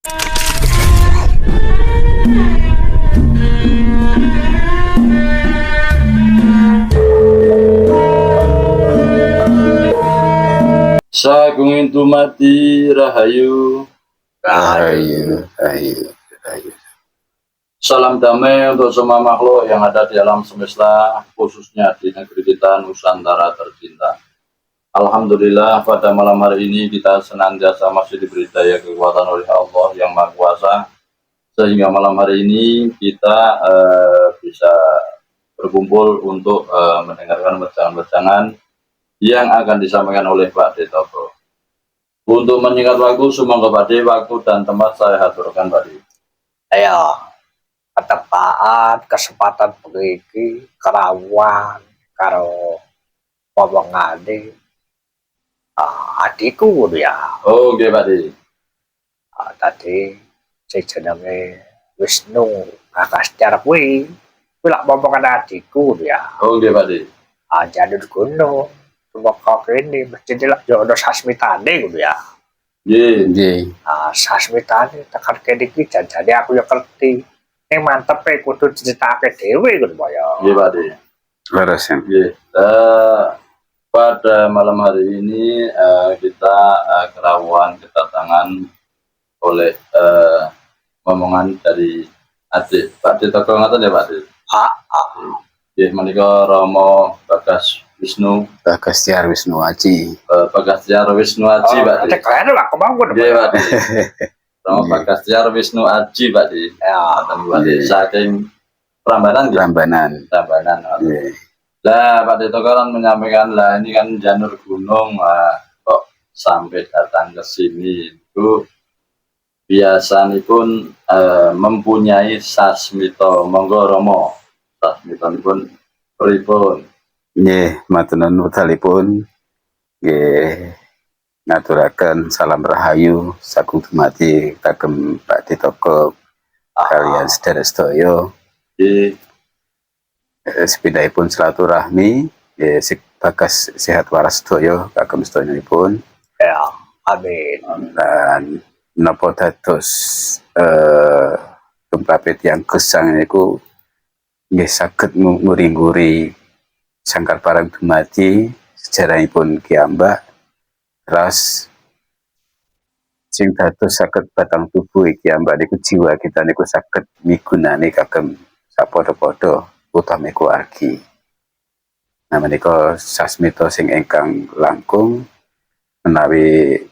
Sagung Dumadi Rahayu. Rahayu, rahayu, rahayu. Salam damai untuk semua makhluk yang ada di alam semesta, khususnya di negeri kita Nusantara tercinta. Alhamdulillah pada malam hari ini kita senantiasa masih diberi daya kekuatan oleh Allah yang Maha Kuasa, sehingga malam hari ini kita bisa berkumpul untuk mendengarkan wejangan-wejangan yang akan disampaikan oleh Pak D. Toko. Untuk menyingkat waktu, semoga Pak D, waktu dan tempat saya haturkan Pak D. Ayo, ketepaan kesempatan begini kerawan karo ngomongane adikku ya. Oh, oke Pak D. Tadi si jenenge Wisnu Kakascar kuwi lak ngomongan adikku ya. Oh, oke Pak D. Janur gunung semoga kene mesti dilak yo ono sasmitane gitu ya. Nggih. Sasmitane tekan kene iki janjane aku ya ngerti. Mantep kudu diceritake dhewe ngono ya. Nggih Pak D. Leres ya. Nggih. Pada malam hari ini kita kerawan kedatangan oleh omongan dari adik Pak D. Toko ngaten ya Pak D. Nggih menika Romo Bagas Wisnu. Bagastiar Wisnu Aji. Bagastiar Wisnu Aji Pak D. Keren lah kemauan. Nggih Pak D. Romo Bagastiar Wisnu Aji Pak D. Ya, saking Prambanan. Prambanan. Lah Pak D. Toko kan menyampaikan lah ini kan janur gunung kok sampai datang ke sini itu biasanya pun mempunyai sasmito. Monggo Romo sasmito pun pripun. Nggih, matur nuwun wektalipun. Nggih, ngaturaken salam rahayu sagung dumadi kagem Pak D. Toko kalian sedherek sedaya. Nggih. Sepindhahipun silaturahmi, nggih Bagas sehat waras sedaya kagem sedayanipun. ya, amin. Dan napa dados tumrapé tiyang gesang niku nggih saged nguri-nguri sangkar parang dumadi sejarahipun kiambak ras sing dados saged batang tubuh iki ambak niku jiwa kita niku saged migunani kagem sapadha-padha utami kuargi. Nah menika sasmita sing ingkang langkung menawi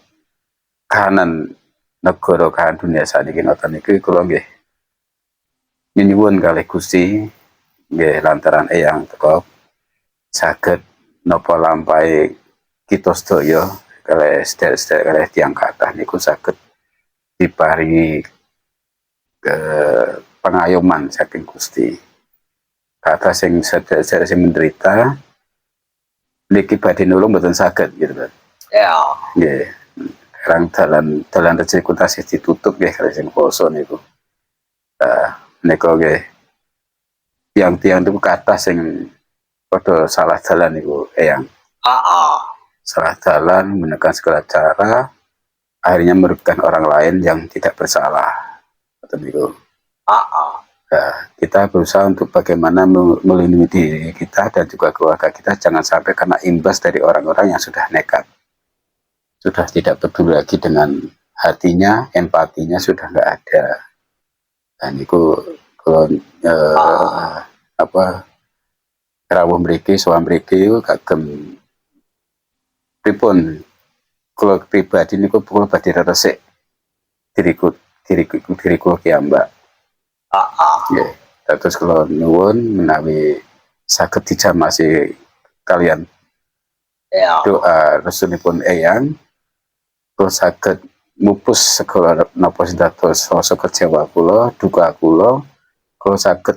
kahanan negara kahanan dunia saniki ngoten niki kula nggih nyuwun kalih Gusti nggih lantaran eyang teko saged napa lampahe kita sedaya kalih sedherek kalih tiyang kathah niku saged diparingi pengayoman saking Gusti. Kata sing sedherek sing menderita niki badhe nulung mboten saged gitu kan. Ya. Nggih. Dalan rezeki tasih ditutup nggih kalih sing poso niku. Nika nggih tiang-tiang niku kathah sing padha salah dalan niku eyang. Salah jalan menekan segala cara akhirnya merugikan orang lain yang tidak bersalah. Betul itu. Nah, kita berusaha untuk bagaimana melindungi diri kita dan juga keluarga kita jangan sampai kena imbas dari orang-orang yang sudah nekat, sudah tidak peduli lagi dengan hatinya, empatinya sudah nggak ada. Dan itu kalau rawuh mriki sowan mriki kagem pripun kula pribadi niku kula badhe resik diriku kiambak. Nggih, terus kula nuwun menawi saged dijamasi kalian doa resunipun eyang kula saged mupus segala napa sing dados rasa kecewa kula, duka kula saged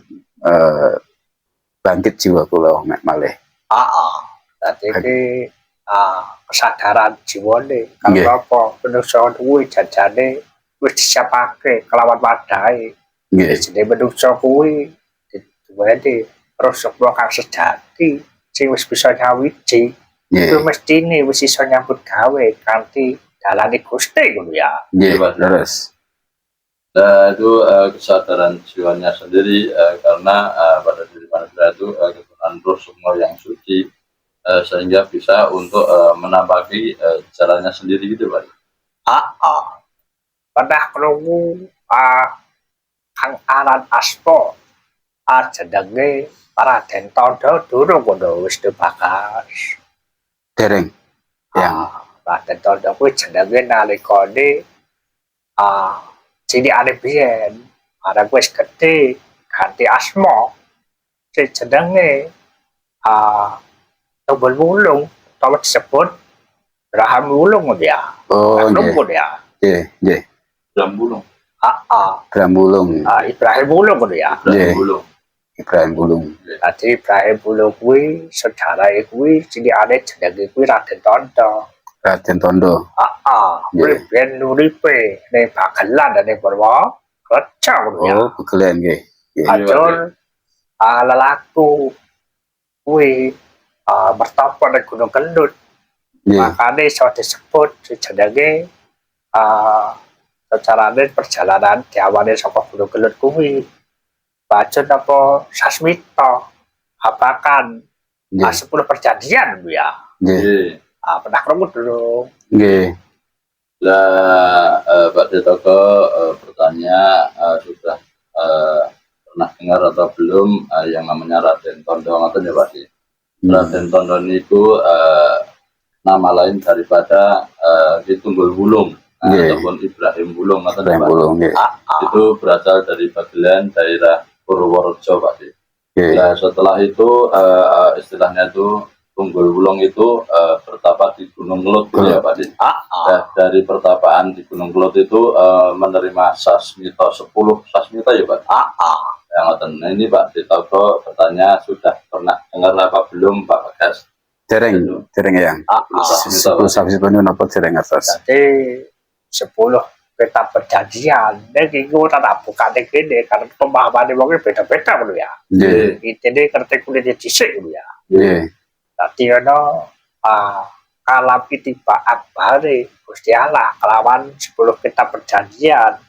bangkit jiwa kula mek malih. Dadi iki kesadaran jiwane karena apa menungso kuwi jajane wis disiapake kelawan wadahe. Jadi menungso kuwi duweni rasa kang sejati sing wis bisa nyawiji. Itu mestine wis iso nyambut gawe kanthi dalane Gusti ngono ya. Nggih, leres. Nah, itu kesadaran jiwanya sendiri karena pada diri manusia itu keturunan roh semua yang suci sehingga bisa untuk menapaki jalannya sendiri gitu Pak. Pernah krungu Kang Aran Aspo jenenge Raden Tandha durung kono wis dibakas. Dereng. Yang Raden Tandha kuwi jenenge nalikane cilikane biyen. Arep wis gedhe ganti asma. Si jenenge Tombol Wulung utawa disebut Braham Wulung ya. oh nggih. Nggih ya. Nggih. Brambulung. Brambulung. Ibrahim Wulung ngono ya. Brambulung. Ibrahim Bulung. Dadi Ibrahim Wulung kuwi sedarahe kuwi cilikane jenenge kuwi Raden Tandha. Raden Tondo. Kuwi ben uripe ning Bagelan ning Purworejo ngono ya. Oh, Pegelen nggih. Nggih. Ajur lelaku kuwi bertapa ning Gunung Kelut. Nggih. Makane iso disebut jenenge secarane perjalanan diawali saka Gunung Kelut kuwi. Bacot apa Sasmita Habakan Nggih. 10 perjanjian ya. Nggih. Pernah krungu dulu. Nggih. Lah Pak Detoko bertanya sudah pernah dengar atau belum yang namanya Raden Tandha ngoten ya Pak. Raden Tandha niku nama lain daripada Tunggul Wulung ataupun Ibrahim Wulung ngoten ya Ibrahim Pak. Bulung nggih. Itu berasal dari Bagelan daerah Purworejo Pak. Nggih. Nah, setelah itu istilahnya itu Tunggul Wulung itu bertapa di Gunung Kelut ya Pak. Nah, dari pertapaan di Gunung Kelut itu menerima Sasmita 10 Sasmita ya Pak. Yang nah, ini Pak Detoko bertanya sudah pernah dengar apa belum Pak Bagas? Dereng yang. Sepuluh sapi napa dereng atas. Jadi 10 peta perjanjian. Nek iku ora buka nek kene karena pemahamane wong beda-beda ngono ya. Nggih. Intine ngerti kulit dhisik ngono ya. Nggih. Dadi ono kalam itiba akbare Gusti Allah kelawan 10 kitab perjanjian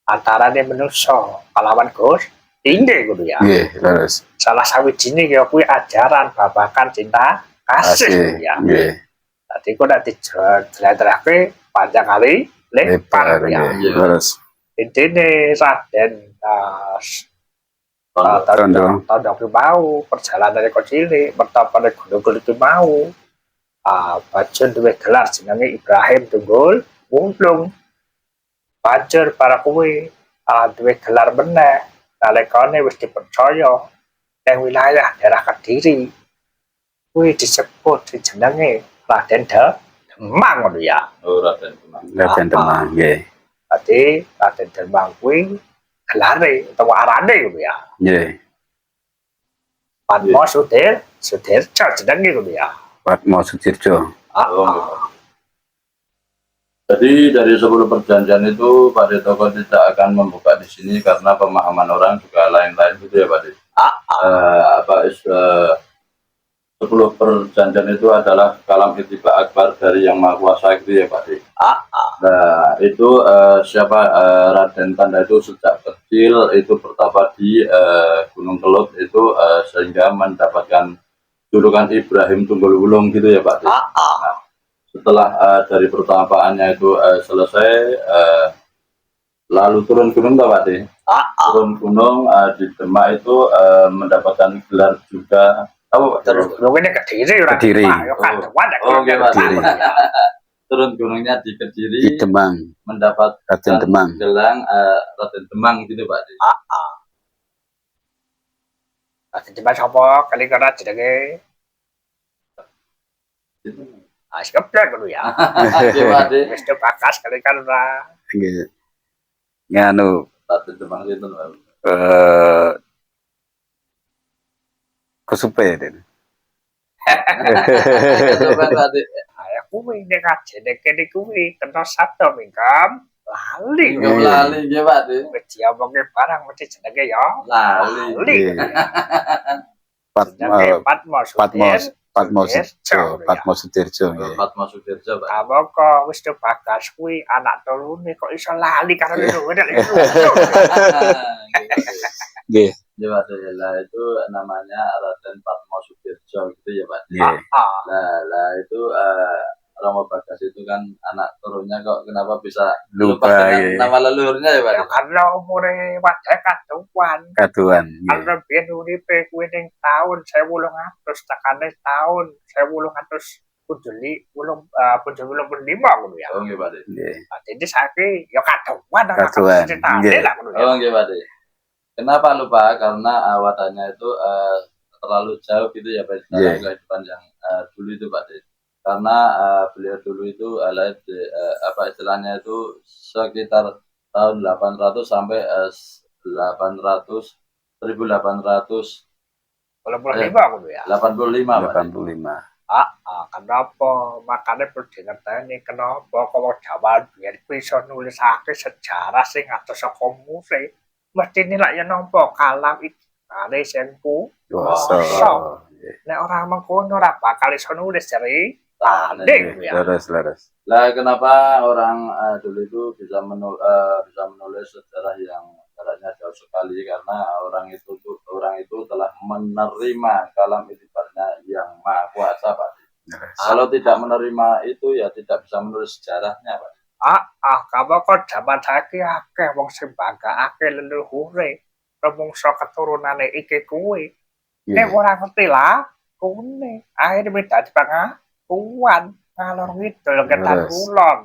antarane manusa kelawan Gusti ngono ya. Nggih, terus. Salah sawijine ya kuwi ajaran babakan cinta kasih ya. Nggih. Dadi kok nek dijelajarake panjang kali lebar ya. Terus. Intine Raden Tandha ki mau perjalanan kok cilik bertapa ning Gunung Kelut ki mau. Bajur duwe gelar jenenge Ibrahim Tunggul Wulung. Bajur para kuwi duwe gelar meneh nalekane wis dipercaya ning wilayah daerah Kediri. Kuwi disebut jenenge Raden Demang ngono ya. Oh, Raden Demang. Raden Demang nggih. Dadi Raden Demang kuwi gelare utawa arane ngono ya. Nggih. Padma Sudirjo jenenge ngono ya. Padma Sudirjo. Jadi dari 10 perjanjian itu Pak Detoko tidak akan membuka di sini karena pemahaman orang juga lain-lain gitu ya Pak. 10 perjanjian itu adalah kalam itiba akbar dari yang maha kuasa gitu ya Pak. Nah itu siapa Raden Tandha itu sejak kecil itu bertapa di Gunung Kelut itu sehingga mendapatkan julukan Ibrahim Tunggul Wulung gitu ya Pak. Nah, setelah dari pertapaannya itu selesai lalu turun gunung Pak. Turun gunung di Demak itu mendapatkan gelar juga Terus gunungnya Kediri ora. Kediri. Kediri. Turun gunungnya di Kediri. Di Demang. Mendapat Raden Demang. gelang Raden Demang gitu Pak. Raden Demang sapa kali kena jenenge? Sekeplek ngono ya. Wis bakas kali kan ora. Nggih. Nganu Raden Demang itu kesupe den. Ya kuwi nek ajene kene kuwi kena sabda mingkam lali. Lali nggih Pak. Wis diomongne barang mesti jenenge ya Lali. Padma Patmo Sudirjo, Patmo Sudirjo nggih. Fatma Sudirjo, Pak. Mongko wis Bagas kuwi anak turune kok iso lali karo leluhur. Nggih. Ya, Pak. Lah itu namanya Raden Fatma Sudirjo gitu ya, Pak. Nggih. Lah itu Romo Bagas itu kan anak turunnya kok kenapa bisa Lupa dengan nama leluhurnya ya, Pak? Ya karena umure wadah kaduan. Kaduan nggih. Karena biyen uripe kuwi ning taun 1800 tekane taun 1875 ngono ya. Oh, nggih, Pak. Nggih. Jadi saiki ya kaduan Kaduan, nggih. Oh, nggih, Pak. Kenapa lupa? Karena wadahnya itu terlalu jauh gitu ya, Pak. Nggih. Kehidupan yang dulu itu, Pak. Karena beliau dulu itu apa istilahnya itu sekitar tahun 800 sampai 1800 1885 ngono ya. 85, Pak. 85. Kenapa? Makanya perlu dingerteni kenapa kalau Jawa biyen kuwi iso nulisake sejarah sing atus saka musik. Mestine lak ya nampa kalam iki are sing Kuwasa. Nek ora mengkono ora bakal iso nulis dari Nah, tanding ya. Leres. Lah kenapa orang dulu itu bisa menulis sejarah yang jaraknya jauh sekali karena orang itu telah menerima kalam itibarnya yang maha kuasa, Pak. Kalau tidak menerima itu ya tidak bisa menulis sejarahnya, Pak. Kamu kok jaman saiki akeh wong sing banggakake leluhure rumangsa keturunane iki kuwi. Nek ora ngerti lah, kune akhire minta dipangakuan ngalor ngidul ketan kulon.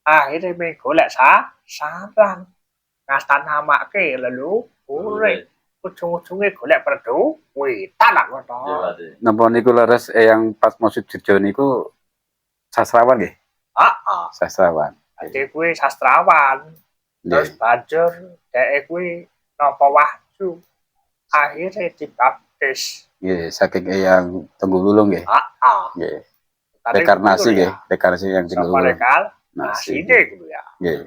Akhire me golek saran. Ngastan namake leluhure. Ujung-ujunge golek perduwitan lah Iya, ngono. Pak. Napa niku leres yang Patmo Sudirjo niku sastrawan nggih? Sastrawan. Dadi kuwi sastrawan. Terus banjur dhek kuwi napa wahyu. Akhire dibaptis. Nggih, saking Eyang Tenggululung nggih. Nggih. Rekarnasi nggih, rekarnasi yang Tenggululung. Nasi deh gitu ya. Nggih.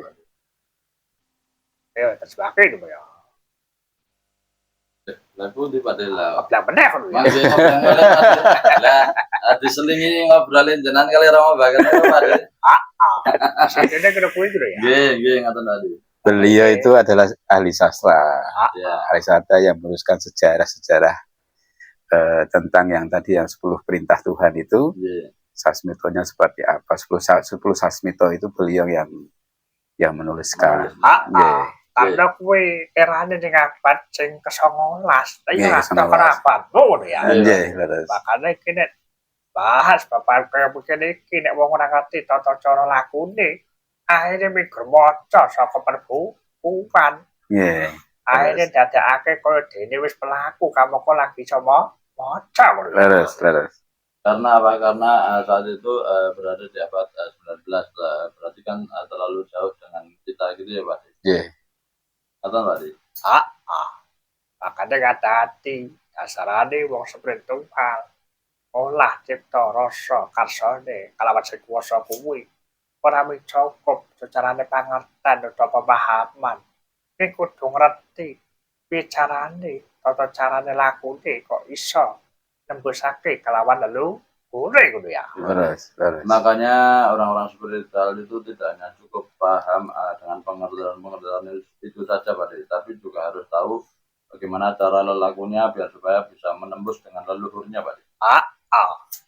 Ya terus pakai gitu ya. Lah pundi Pak Dela? Apa meneh kan ya. Mangke lah diselingi ngobrolin jenengan kali Romo Bagas Pak. Sesene kena kuwi gitu ya. Nggih, ngaten tadi. Beliau itu adalah ahli sastra. Ya. Ahli sastra yang menuliskan sejarah-sejarah tentang yang tadi yang 10 perintah Tuhan itu. Nggih. Sasmitonya seperti apa? 10 sasmito itu beliau yang menuliskan. Nggih. Karena kuwi erane ning abad sing ke-19. Tapi ora Nggih, abad ngono ya. Nggih, leres. Makane iki nek bahas bapak kaya begini iki nek wong ora ngerti tata cara lakune, akhire mikir maca saka perbukuan. Nggih. Akhire dadekake kaya dene wis pelaku kamu kok lagi coba maca ngono. Leres. Karena apa? Karena saat itu berada di abad 19 berarti kan terlalu jauh dengan kita gitu ya Pak. Nggih. Atau Pak? Makanya hati-hati dasarane wong seprintumpal olah cipta rasa karsane kalawan sing kuwasa kuwi ora mung cukup secarane pangerten utawa pemahaman ning kudu ngerti bicarane tata carane lakune kok iso nembusake kalawan leluhure ngono ya. Leres. Makanya orang-orang spiritual itu tidak hanya cukup paham dengan pengertian itu saja Pak, tapi juga harus tahu bagaimana cara lelakunya biar supaya bisa menembus dengan leluhurnya Pak.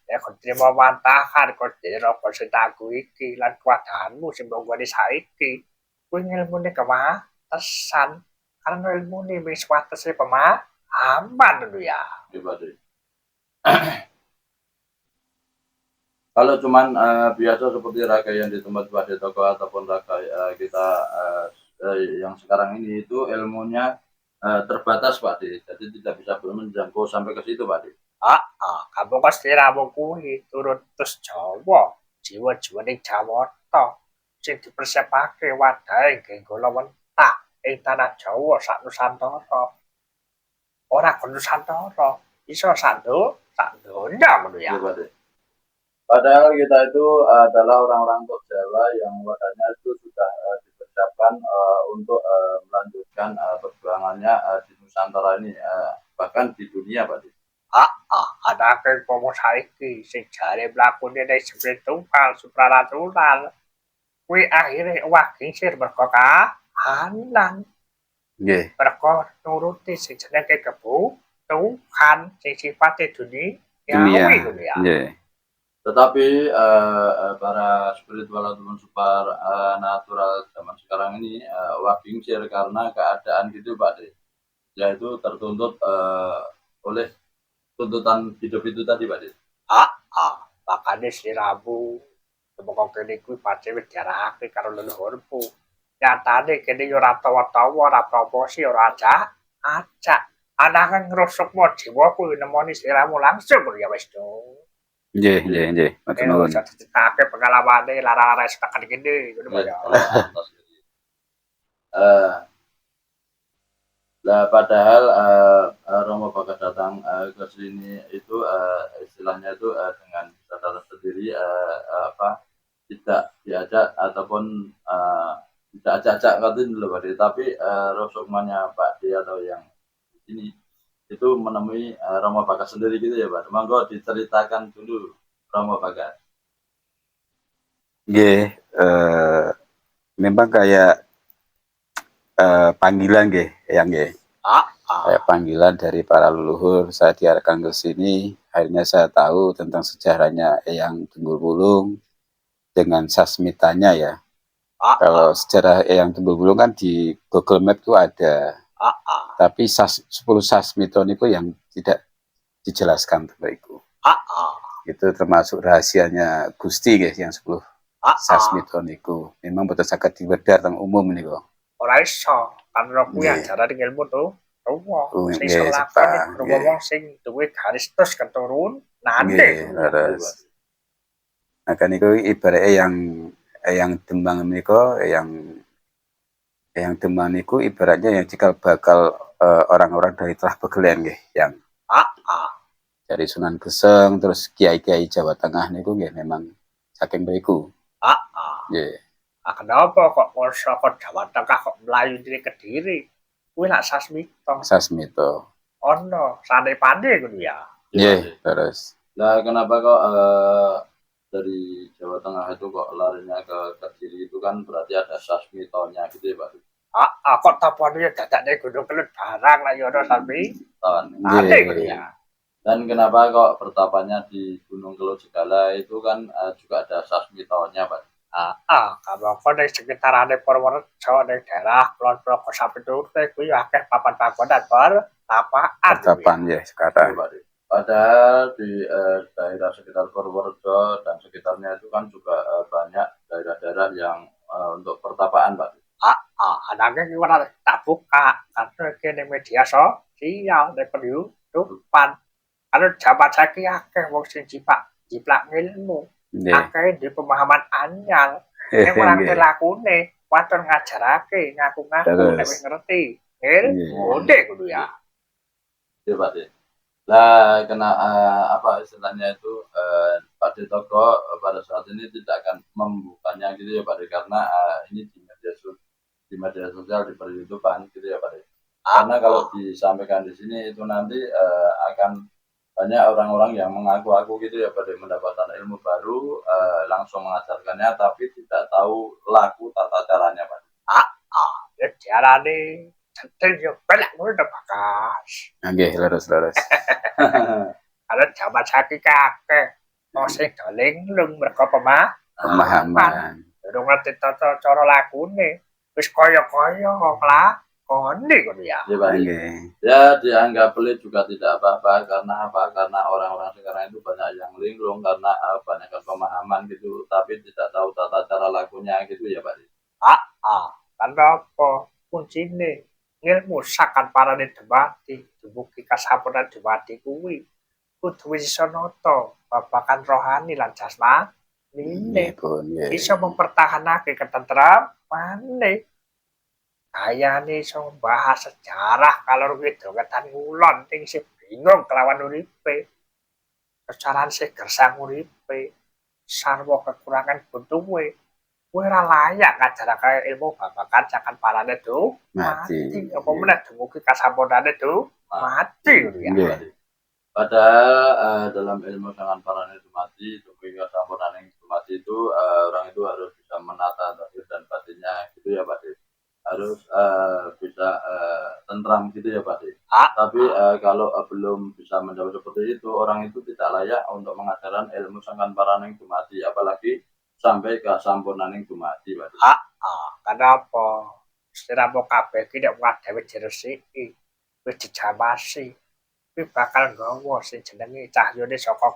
Ya kok terima mantahan kok roko setaku iki lan kuadahanmu sing mbok saiki. Kuwi ilmune kewatesan. Karena ilmune wis watese pemahaman lho ya. Kalau cuman biasa seperti raga yang di tempat Pak Toko ataupun raga kita yang sekarang ini itu ilmunya terbatas Pak Di. Jadi tidak bisa menjangkau sampai ke situ Pak Di. Kamu pasti ramu kuwi turun terus Jawa, jiwa-jiwa ning Jawa to. Sing dipersiapake wadahe kanggo lawentak ing tanah Jawa sak Nusantara. Ora kudu Nusantara, iso sak donya ngono ya. Padahal kita itu adalah orang-orang Tok Jawa yang wadahnya itu sudah dipersiapkan untuk melanjutkan perjuangannya di Nusantara ini, bahkan di dunia Pak. Anake pomo saiki sing jare mlakune nek sepre tunggal supranatural. Kuwi akhire wagi sir mergo kahanan. Nggih. Mergo nuruti sing jenenge kebutuhan sing sifate Dunia. duniawi ngono ya. Nggih. Tetapi para spiritual ataupun super natural zaman sekarang ini walking share karena keadaan gitu Pak De. Yaitu tertuntut oleh tuntutan hidup itu tadi Pak De. Makane siramu semoga kene kuwi pancen wis diarahake karo leluhurmu. Nyatane kene yo ora tawa-tawa, ora promosi, ora acak. Ananging ngrusukmu jiwa kuwi nemoni siramu langsung ya wis to. Nggih. Matur nuwun. Diceritake pengalamane lara-lara setakan kene ngono ya. Nah, padahal Romo bakal datang ke sini itu istilahnya itu dengan sadar sendiri tidak diajak ataupun tidak ajak-ajak ngatin dulu Pak De, tapi Rosokmanya Pak De atau yang di sini itu menemui Romo Bagas sendiri gitu ya Pak. Monggo diceritakan dulu Romo Bagas. Nggih, memang kayak panggilan nggih, yang nggih. Kayak panggilan dari para leluhur. Saya diarahkan ke sini, akhirnya saya tahu tentang sejarahnya Eyang Tunggul Wulung dengan sasmitanya ya. Kalau sejarah Eyang Tunggul Wulung kan di Google Map itu ada. Tapi 10 sasmito niku yang tidak dijelaskan Bapak-Ibu. Itu termasuk rahasianya Gusti guys yang 10 sasmito niku. Memang betul saged diwedhar teng umum niku. Ora iso, karena kuwi ajaran ilmu to. Sing iso lakoni wong sing duwe garis terus keturun nate. Leres. Nah kan niku ibaratnya yang Demang niku yang Demang niku ibaratnya yang cikal bakal orang-orang dari Telah Begelen nggih, yang dari Sunan Geseng terus kiai-kiai Jawa Tengah niku nggih memang saking mriku. Nggih. Kenapa kok saka Jawa Tengah kok mlayu dari Kediri? Kuwi lak sasmito. Sasmito. Ono sane-pane ngono ya. Nggih, terus. Nah, kenapa kok dari Jawa Tengah itu kok larinya ke Kediri itu kan berarti ada sasmitonya gitu ya Pak? Kok tapane dadane Gunung Kelut barang lah ya ono sasmito. Nggih. Ya. Dan kenapa kok pertapanya di Gunung Kelut segala itu kan juga ada sasmitonya Pak? Kalau kok di sekitarane Purworejo ning daerah Kulon Progo sampe turute kuwi akeh papan panggonan pertapaan ya sekarang. Padahal di daerah sekitar Purworejo dan sekitarnya itu kan juga banyak daerah-daerah yang untuk pertapaan Pak. Anaknya gimana tak buka karena kini media sosial dari pendidikan. Kalau jabat saiki akeh wong sing jiplak ilmu. Akeh di pemahaman anyar. Nek ora lakune, waton ngajarake, ngaku-ngaku nek wis ngerti. Ngode kudu ya. Iya Pak De. Lah kena apa istilahnya itu Pak De Togo pada saat ini tidak akan membukanya gitu ya Pak De, karena ini di media sosial di YouTubean gitu ya Pak De. Karena kalau disampaikan di sini itu nanti akan banyak orang-orang yang mengaku-aku gitu ya pada mendapatkan ilmu baru langsung mengajarkannya tapi tidak tahu laku tata caranya Pak. Ya carane centil yo pelak ngono to Bagas. Nggih, leres. Kalau jaman saiki kakek sing doling mergo pemahaman. Durung ngerti tata cara lakune. Wis kaya-kaya lakone ngono ya. Ya dianggap pelit juga tidak apa-apa karena orang-orang sekarang itu banyak yang linglung karena banyak pemahaman gitu tapi tidak tahu tata cara lakunya gitu ya Pak. Karena apa kuncine ilmu sakan parane Demati dumugi kasapunan Demati kuwi kudu wis iso nata babagan rohani lan jasmani. Iso mempertahanake ketentramane. Kayane iso bahas sejarah kalau wedok-wedan ngulon sing bingung kelawan uripe. Kecaran sing gersang uripe. Sarwa kekurangan buntuwe. Kowe ora layak ngajarake ilmu babagan sakan parane mati. Apa meneh dumugi kasampunane mati ngono ya. Padahal dalam ilmu sangan parane dumati demi kasampurnaning dumati itu orang itu harus bisa menata zahir dan batinnya gitu ya Pak De. Harus bisa tentram gitu ya Pak De. Tapi kalau belum bisa menjawab seperti itu, orang itu tidak layak untuk mengajarkan ilmu sangan paraning dumati, apalagi sampai ke sampurnaning dumati Pak De. Kenapa? Sira mau kabeh ki nek wadah wis diresiki, wis dijamasi, kuwi bakal nggawa sing jenenge cahyane saka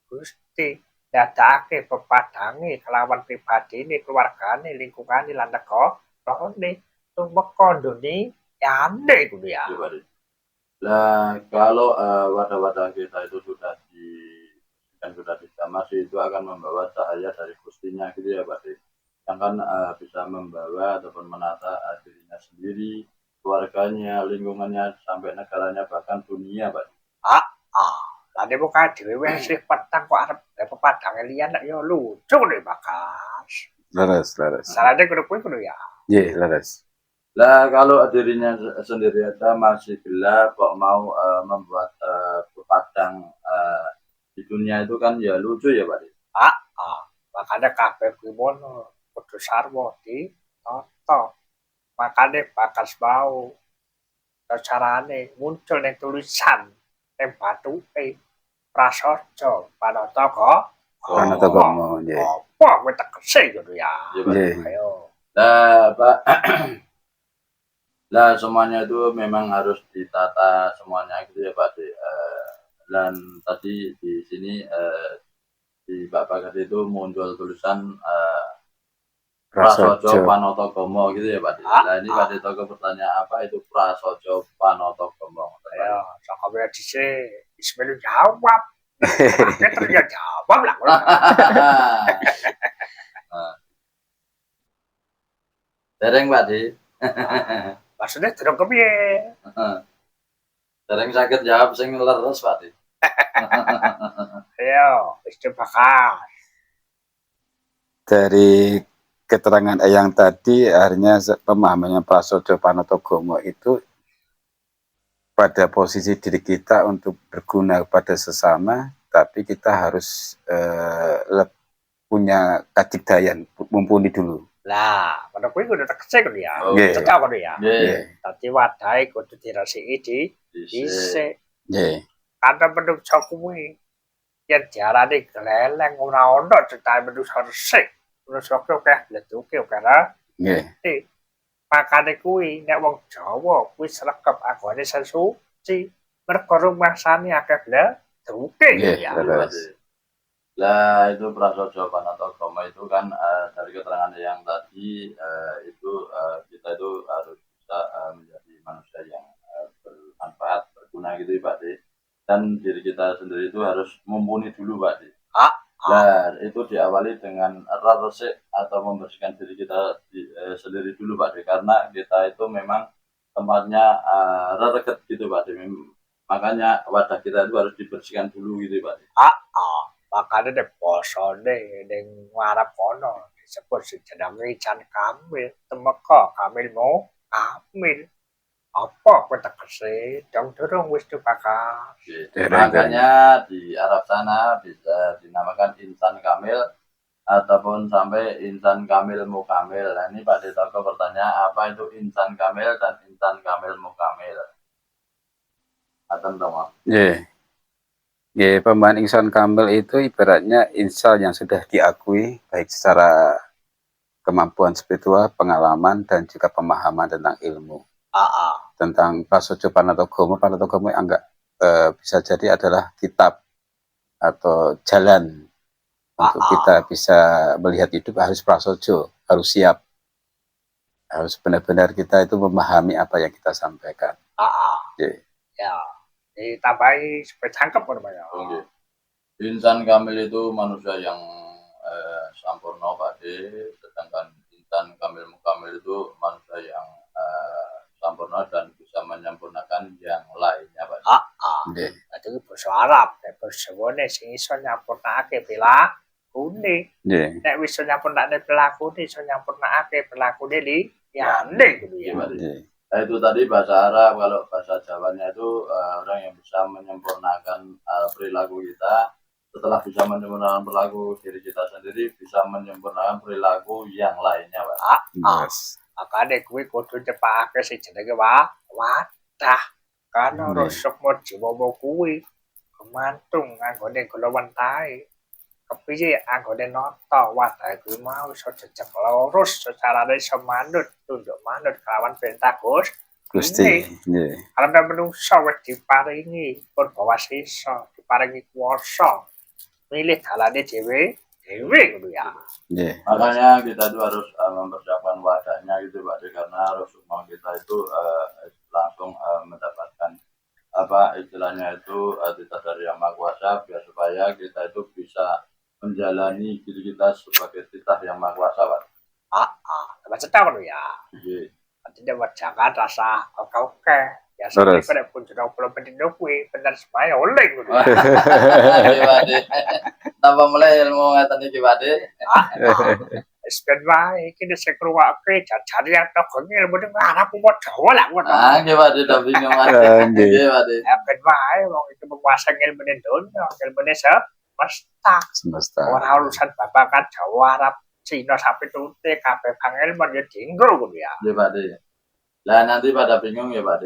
Gusti. Dadake pepadange kelawan pribadine, keluargane, lingkungane lan negarane tumeka ndone yane kuwi ya. Iya, Pak De. Nah, kalau wadah-wadah kita itu sudah dijamasi itu akan membawa cahaya dari Gustinya gitu ya Pak De. Yang kan bisa membawa ataupun menata dirinya sendiri, keluarganya, lingkungannya, sampai negaranya, bahkan dunia Pak De. Lah nek kok dhewe sih petang kok arep pepadange liyan nek yo lucu nek bakas. Leres. Salahnya kudu ya. Nggih, leres. Lah kalau dirinya sendiri aja masih gelap kok mau membuat pepadang di dunia itu kan ya lucu ya Pak De. Makanya kabeh kuwi mono kudu sarwa ditata. Makanya bakas mau carane muncul ning tulisan ning batuke prasaja panataka Panatagomo, nggih. apa kowe tegese ngono ya. Iya, Pak De. Nggih. Ayo. Lah Pak, lah semuanya itu memang harus ditata semuanya gitu ya Pak De. Dan tadi di sini di Pak Bagas itu muncul tulisan Prasojo Panatagomo gitu ya Pak De. Nah ini Pak De Togo bertanya apa itu Prasojo Panatagomo. Ayo, saka dhisik Ismail jawab. Kita ya jawab lah. Dereng Pak De. Maksudnya terus kepiye? Dereng sakit jawab sing leres Pak De. Ayo, wis bakas. Dari keterangan Eyang tadi, akhirnya pemahamannya Prasojo Panatagomo itu pada posisi diri kita untuk berguna kepada sesama, tapi kita harus punya kadigdayan, mumpuni dulu. Lah, pada kuwi kudu tegese kudu ya. Nggih. Cekak kudu ya. Nggih. Dadi wadahe kudu diresiki dhisik. Nggih. Karena menungso kuwi yen diarani gleleng ora ono cetahe menungso resik. Menungso ki akeh bleduke ora. Nggih. Makane kuwi nek wong Jawa kuwi sregep anggone sesuci. Mergo rumangsane akeh bleduke Nggih, ya. leres. Lah itu Prasojo Panatagomo itu kan dari keterangan yang tadi itu kita itu harus bisa menjadi manusia yang bermanfaat, berguna gitu ya Pak De. Dan diri kita sendiri itu harus mumpuni dulu Pak De. Nah itu diawali dengan resik atau membersihkan diri kita sendiri dulu Pak De. Karena kita itu memang tempatnya rereget gitu Pak De. Makanya wadah kita itu harus dibersihkan dulu gitu Pak De. Makanya nek posone ning ngarep kono disebut jenenge Can Kamil, temeka Kamilmu Kamil. Apa kowe tegese dong durung wis bakas. Makanya di Arab sana bisa dinamakan insan kamil ataupun sampai insan kamil mukamil. Nah, ini Pak Detoko bertanya apa itu insan kamil dan insan kamil mukamil. Atem dong. Ya, pemahaman insan kamil itu ibaratnya insan yang sudah diakui baik secara kemampuan spiritual, pengalaman, dan juga pemahaman tentang ilmu. Tentang Prasojo Panatagomo anggap bisa jadi adalah kitab atau jalan untuk kita bisa melihat hidup. Harus prasojo, harus siap, harus benar-benar kita itu memahami apa yang kita sampaikan. Ya. Ditambahi supaya cangkep namanya. Okay. Insan kamil itu manusia yang sampurna Pak De, sedangkan insan kamil mukamil itu manusia yang sampurna dan bisa menyempurnakan yang lainnya Pak De. Itu bahasa Arab, nek basa Jawane sing iso nyampurnakake pilakune. Nek wis nyampurnakake pilakune, iso nyampurnakake pilakune liyane kuwi ya. Nah, itu tadi bahasa Arab, kalau bahasa Jawanya itu orang yang bisa menyempurnakan perilaku kita. Setelah bisa menyempurnakan perilaku diri kita sendiri, bisa menyempurnakan perilaku yang lainnya, Pak. Yes. Makanya gue kudu cepake sing jenenge wadah. Karena rusuk mau jiwa mau kuwi kemantung anggone golongan tae. Kepiye anggone nata wadah kuwi mau iso jejeg lurus secara iso manut tunduk manut kelawan perintah Gusti. Nggih. karena menungso wis diparingi purba sisa, diparingi kuwasa milih dalane dhewe ngono ya. Nggih. Makanya kita itu harus mempersiapkan wadahnya gitu, Pak, karena Rasulullah kita itu langsung mendapatkan apa istilahnya itu tidak dari yang maha kuasa, biar supaya kita itu bisa menjalani diri kita sebagai titah yang maha kuasa, Pak. Maksudnya ngono ya. Iya. Artinya jangan rasa oke-oke. Ya Terus. pada pun sudah belum pendino kuwi bener semaya oleh ngono. Nggih, Pak. Tanpa mulai ilmu ngeten iki, Pak. Wis ben wae iki sing kruwake jajare tok ilmu ning Arab apa Jawa lah ngono. Nggih, Pak, udah bingung, Mas. Nggih. Nggih, Pak. Ya ben wae wong itu menguasai ilmu donya, ilmu semesta. Semesta. Ora urusan babakan Jawa Arab Cina sampai tute kabeh bang ilmu ya dinggo ngono ya. Iya, Pak. Lah nanti pada bingung ya, Pak.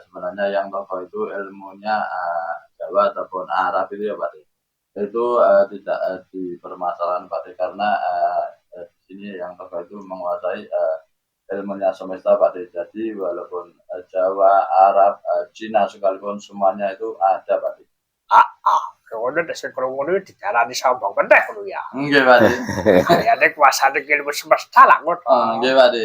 Sebenarnya yang tokoh itu ilmunya Jawa ataupun Arab itu ya, Pak. Itu tidak dipermasalahan, Pak, karena di sini yang tokoh itu menguasai ilmunya semesta, Pak. Jadi walaupun Jawa, Arab, Cina sekalipun semuanya itu ada, Pak. Ngono nek sing ngono dijalani sombong meneh ngono ya. Nggih, Pak. Ya nek kuasane ilmu semesta lah ngono. Nggih, Pak.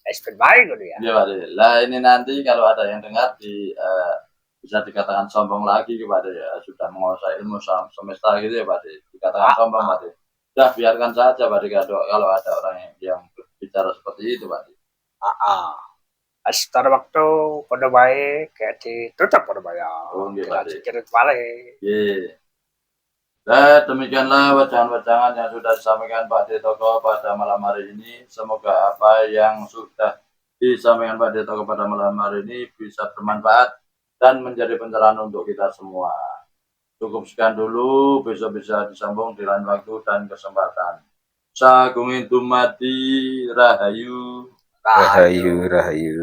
Wis ben wae ngono ya. Iya, Pak. Lah ini nanti kalau ada yang dengar bisa dikatakan sombong lagi kepada ya sudah menguasai ilmu semesta gitu ya, Pak. Dikatakan sombong, Pak. Sudah biarkan saja, Pak. Kalau ada orang yang bicara seperti itu, Pak. Setelah waktu pada baik kayak ditutup pada baik. Oh, nggih, Pak. Kirim balik. Iya. Nah, demikianlah wajangan-wajangan yang sudah disampaikan Pak Toko pada malam hari ini. Semoga apa yang sudah disampaikan Pak Toko pada malam hari ini bisa bermanfaat dan menjadi pencerahan untuk kita semua. Cukup sekian dulu, besok bisa disambung di lain waktu dan kesempatan. Sagung Dumadi Rahayu. Rahayu, rahayu.